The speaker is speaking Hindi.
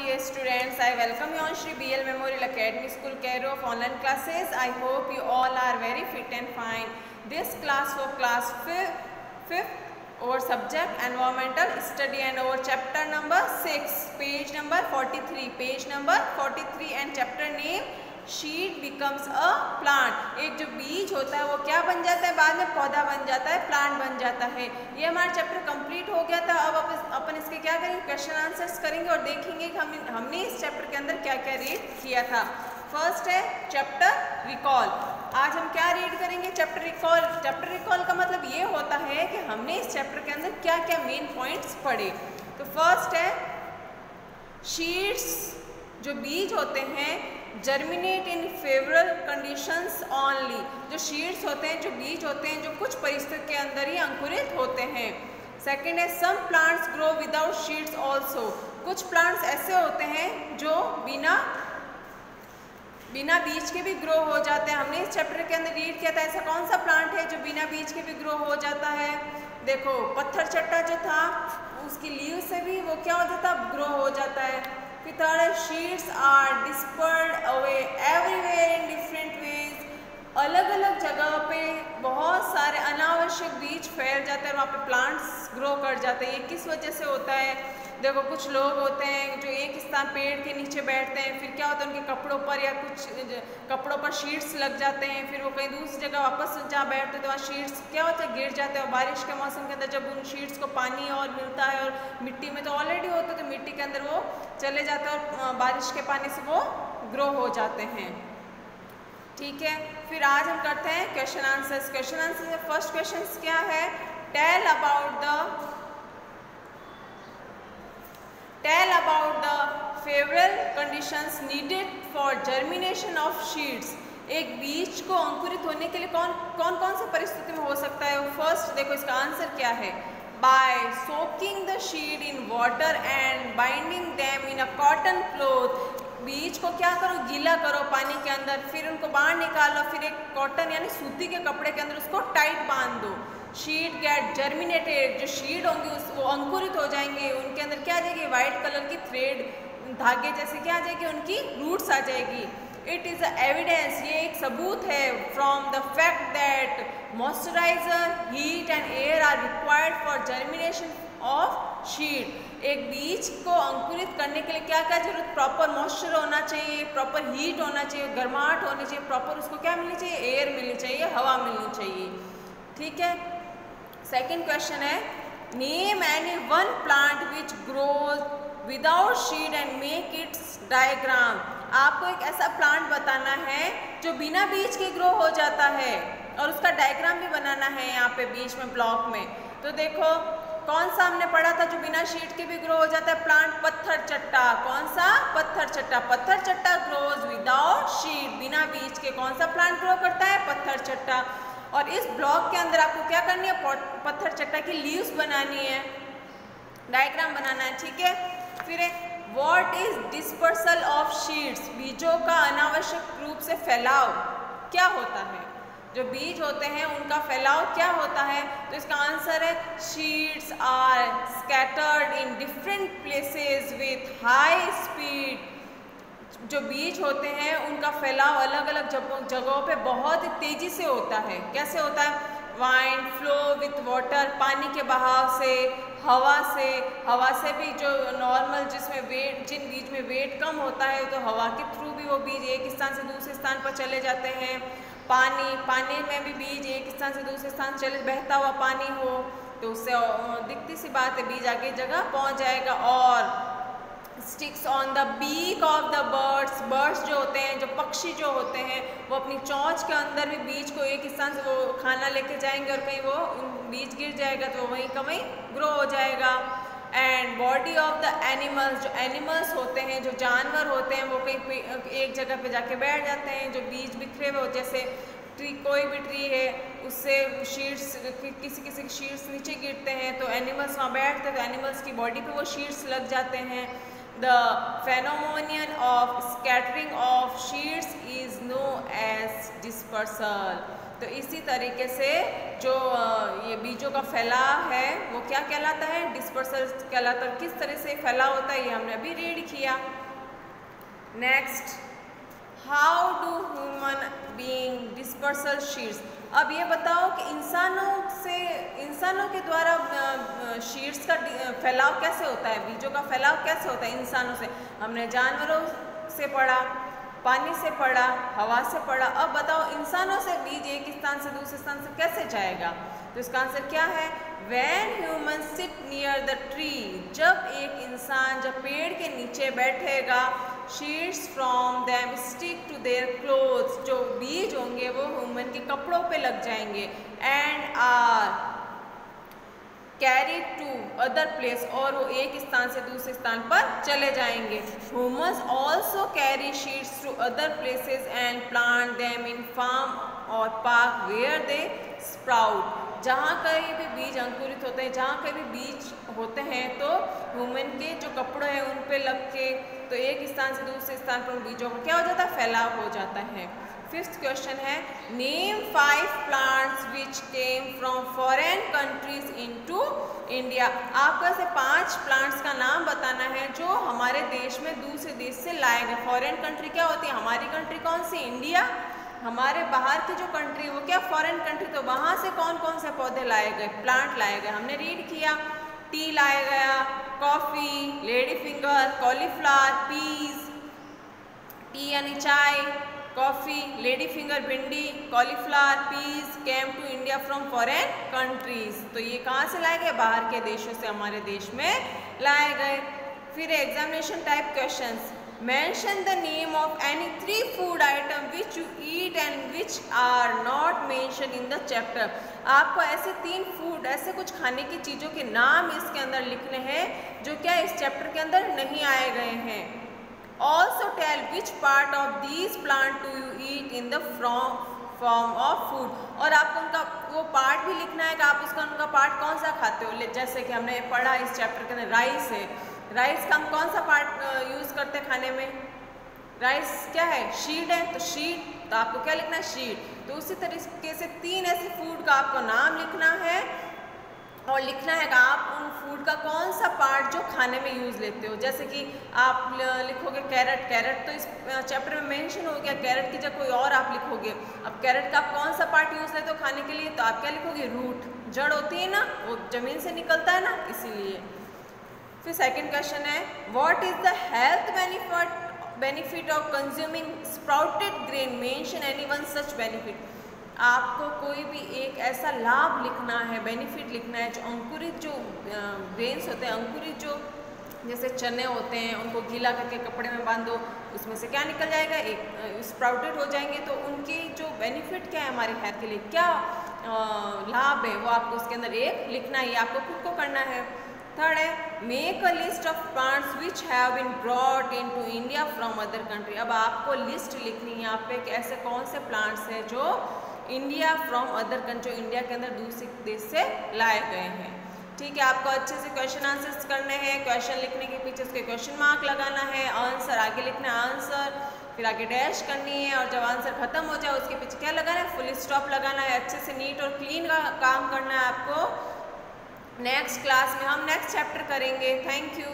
dear students, I welcome you on Shri BL Memorial Academy School, Cairo of online classes. I hope you all are very fit and fine. This class for class 5th over subject environmental study and over chapter number 6, page number 43, and chapter name sheet becomes a plant. एक जो बीज होता है वो क्या बन जाता है, बाद में पौधा बन जाता है, प्लांट बन जाता है। ये हमारा चैप्टर कंप्लीट हो गया था। अब अपन इसके क्या करेंगे, क्वेश्चन आंसर्स करेंगे और देखेंगे कि हमने इस चैप्टर के अंदर क्या क्या रीड किया था। फर्स्ट है चैप्टर रिकॉल। आज हम क्या रीड करेंगे, चैप्टर रिकॉल। चैप्टर रिकॉल का मतलब ये होता है कि हमने इस चैप्टर के अंदर क्या क्या मेन पॉइंट्स पढ़े। तो फर्स्ट है शीड्स, जो बीज होते हैं, जर्मिनेट इन फेवरेबल कंडीशंस ओनली। जो शीड्स होते हैं, जो बीज होते हैं, जो कुछ परिस्थिति के अंदर ही अंकुरित होते हैं। सेकंड है some plants grow without seeds also. कुछ प्लांट्स ऐसे होते हैं जो बिना बीज के भी ग्रो हो जाते हैं। हमने इस चैप्टर के अंदर रीड किया था ऐसा कौन सा प्लांट है जो बिना बीज के भी ग्रो हो जाता है। देखो पत्थर चट्टा जो था उसकी लीव से भी वो क्या हो जाता है, ग्रो हो जाता है। फिर थर्ड है seeds are dispersed away everywhere in different ways. अलग अलग जगह पे बहुत सारे अनावश्यक बीज फैल जाते हैं और वहाँ पे प्लांट्स ग्रो कर जाते हैं। ये किस वजह से होता है, देखो कुछ लोग होते हैं जो एक स्थान पेड़ के नीचे बैठते हैं, फिर क्या होता है उनके कपड़ों पर या कुछ कपड़ों पर शीट्स लग जाते हैं, फिर वो कहीं दूसरी जगह वापस जहाँ बैठते हैं तो वहाँ शीट्स क्या होता है, गिर जाते हैं। और बारिश के मौसम के अंदर जब उन शीट्स को पानी और मिलता है और मिट्टी में तो ऑलरेडी होता है तो मिट्टी के अंदर वो चले जाते हैं और बारिश के पानी से वो ग्रो हो जाते हैं। ठीक है, फिर आज हम करते हैं question answers. Question answer first question क्या है, tell about the favourable conditions needed for germination of seeds. एक बीज को अंकुरित होने के लिए कौन कौन सी परिस्थिति में हो सकता है। फर्स्ट देखो इसका आंसर क्या है, by soaking the seed in water and binding them in a cotton cloth. बीज को क्या करो, गीला करो पानी के अंदर, फिर उनको बाहर निकालो, फिर एक कॉटन यानी सूती के कपड़े के अंदर उसको टाइट बांध दो। शीड गेट जर्मिनेटेड, जो शीड होंगी वो अंकुरित हो जाएंगे, उनके अंदर क्या आ जाएगी, वाइट कलर की थ्रेड धागे जैसे क्या आ जाएगी, उनकी रूट्स आ जाएगी। इट इज़ अ एविडेंस, ये एक सबूत है, from the fact that moisturiser heat and air are required for germination of seed. एक बीज को अंकुरित करने के लिए क्या क्या जरूरत, प्रॉपर मॉइस्चर होना चाहिए, प्रॉपर हीट होना चाहिए, गर्माहट होनी चाहिए, प्रॉपर उसको क्या मिलनी चाहिए, एयर मिलनी चाहिए, हवा मिलनी चाहिए। ठीक है, सेकंड क्वेश्चन है, name any one plant which grows without शीड and make it's diagram. आपको एक ऐसा प्लांट बताना है जो बिना बीज के ग्रो हो जाता है और उसका डायग्राम भी बनाना है यहाँ पे बीच में ब्लॉक में। तो देखो कौन सा हमने पढ़ा था जो बिना शीट के भी ग्रो हो जाता है, प्लांट पत्थर चट्टा। कौन सा, पत्थर चट्टा। पत्थर चट्टा ग्रोज विदाउट शीट, बिना बीज के कौन सा प्लांट ग्रो करता है, पत्थर चट्टा। और इस ब्लॉक के अंदर आपको क्या करनी है, पत्थर चट्टा की लीव्स बनानी है, डायग्राम बनाना है। ठीक है, फिर व्हाट इज डिस्पर्सल ऑफ शीड्स, बीजों का अनावश्यक रूप से फैलाव क्या होता है। जो बीज होते हैं उनका फैलाव क्या होता है, तो इसका आंसर है seeds are scattered in different places with high speed. जो बीज होते हैं उनका फैलाव अलग अलग जगहों पे बहुत तेजी से होता है। कैसे होता है, वाइंड फ्लो विथ वाटर, पानी के बहाव से, हवा से भी जो नॉर्मल जिसमें वेट, जिन बीज में वेट कम होता है तो हवा के थ्रू भी वो बीज एक स्थान से दूसरे स्थान पर चले जाते हैं। पानी में भी बीज एक स्थान से दूसरे स्थान चले, बहता हुआ पानी हो तो उससे दिखती सी बात है बीज आगे जगह पहुंच जाएगा। और sticks on the beak of the birds जो होते हैं, जो पक्षी जो होते हैं वो अपनी चोंच के अंदर भी बीज को एक स्थान से वो खाना लेके जाएंगे और कहीं वो बीज गिर जाएगा तो वहीं का वहीं ग्रो हो जाएगा। And body of the animals, जो एनिमल्स होते हैं, जो जानवर होते हैं वो कहीं एक जगह पे जाके बैठ जाते हैं। जो बीज बिखरे हुए, जैसे ट्री, कोई भी ट्री है उससे शीड्स, किसी की शीड्स नीचे गिरते हैं तो एनिमल्स वहाँ बैठते हैं तो एनिमल्स की बॉडी पे वो शीड्स लग जाते हैं। The phenomenon of scattering of sheets is known as dispersal. तो इसी तरीके से जो ये बीजों का फैलाव है वो क्या कहलाता है, डिस्पर्सल कहलाता है। किस तरह से फैलाव होता है ये हमने अभी रीड किया। Next, how do human being dispersal शीड्स। अब ये बताओ कि इंसानों के द्वारा शीड्स का फैलाव कैसे होता है, बीजों का फैलाव कैसे होता है इंसानों से। हमने जानवरों से पढ़ा, पानी से पढ़ा, हवा से पढ़ा। अब बताओ इंसानों से बीज एक स्थान से दूसरे स्थान से कैसे जाएगा। तो इसका आंसर क्या है, When humans sit near the tree, जब एक इंसान जब पेड़ के नीचे बैठेगा, sheets from them stick to their clothes, जो बीज होंगे वो ह्यूमन के कपड़ों पे लग जाएंगे, and are carried to other place, और वो एक स्थान से दूसरे स्थान पर चले जाएंगे। Humans also carry seeds to other places and plant them in farm or park where they sprout, जहाँ कहीं भी बीज अंकुरित होते हैं, जहाँ कहीं भी बीज होते हैं तो ह्यूमन के जो कपड़े हैं उन पे लग के तो एक स्थान से दूसरे स्थान पर उन बीजों का क्या हो जाता है, फैलाव हो जाता है। फिफ्थ क्वेश्चन है, name 5 plants which came from foreign countries into India. आपको ऐसे 5 प्लांट्स का नाम बताना है जो हमारे देश में दूसरे देश से लाए गए। फॉरेन कंट्री क्या होती है, हमारी कंट्री कौन सी, इंडिया। हमारे बाहर की जो कंट्री वो क्या, फॉरेन कंट्री। तो वहाँ से कौन कौन से पौधे लाए गए, प्लांट लाए गए, हमने रीड किया। टी लाया गया, coffee, lady finger, cauliflower, peas, tea यानी चाय, कॉफ़ी, लेडी फिंगर भिंडी, cauliflower, peas came to India from foreign countries. तो ये कहाँ से लाए गए, बाहर के देशों से हमारे देश में लाए गए। फिर examination type questions, mention the name of any 3 food item which you eat and which are not mentioned in the chapter। आपको ऐसे 3 फूड, ऐसे कुछ खाने की चीज़ों के नाम इसके अंदर लिखने हैं जो क्या इस चैप्टर के अंदर नहीं आए गए हैं। Also tell which part of these plant do you eat in the form of food। और आपको उनका वो पार्ट भी लिखना है कि आप उसका उनका पार्ट कौन सा खाते हो। जैसे कि हमने पढ़ा इस चैप्टर के अंदर राइस है, राइस का हम कौन सा पार्ट यूज़ करते हैं खाने में, राइस क्या है, शीट है, तो शीट, तो आपको क्या लिखना है, शीट। तो उसी तरीके से 3 ऐसे फूड का आपको नाम लिखना है और लिखना है कि आप उन फूड का कौन सा पार्ट जो खाने में यूज़ लेते हो। जैसे कि आप लिखोगे कैरेट, कैरेट तो इस चैप्टर में मेंशन हो गया, कैरेट की जगह कोई और आप लिखोगे। अब कैरेट का आप कौन सा पार्ट यूज़ लेते हो खाने के लिए, तो आप क्या लिखोगे, रूट, जड़ होती है ना, वो ज़मीन से निकलता है ना, इसीलिए। फिर सेकंड क्वेश्चन है, what is the health benefit of consuming sprouted grain, mention any one such benefit. आपको कोई भी एक ऐसा लाभ लिखना है, बेनिफिट लिखना है जो अंकुरित जो ग्रेन्स होते हैं, अंकुरित जो जैसे चने होते हैं, उनको गीला करके कपड़े में बांधो, उसमें से क्या निकल जाएगा, एक स्प्राउटेड हो जाएंगे। तो उनकी जो बेनिफिट क्या है हमारे हेल्थ के लिए, क्या लाभ है, वो आपको उसके अंदर एक लिखना है, आपको खुद को करना है। थर्ड है, make a list of plants which have been brought into India from other country. अब आपको लिस्ट लिखनी है यहाँ पे कि ऐसे कौन से प्लांट्स हैं जो India from other country, India के अंदर दूसरे देश से लाए गए हैं। ठीक है, आपको अच्छे से क्वेश्चन आंसर्स करने हैं। क्वेश्चन लिखने के पीछे उसके क्वेश्चन मार्क लगाना है, आंसर आगे लिखना है, आंसर फिर आगे डैश करनी है, और जब आंसर खत्म हो जाए उसके पीछे क्या लगाना है, फुल स्टॉप लगाना है। अच्छे से नीट और क्लीन का काम करना है आपको। नेक्स्ट क्लास में हम नेक्स्ट चैप्टर करेंगे। Thank you.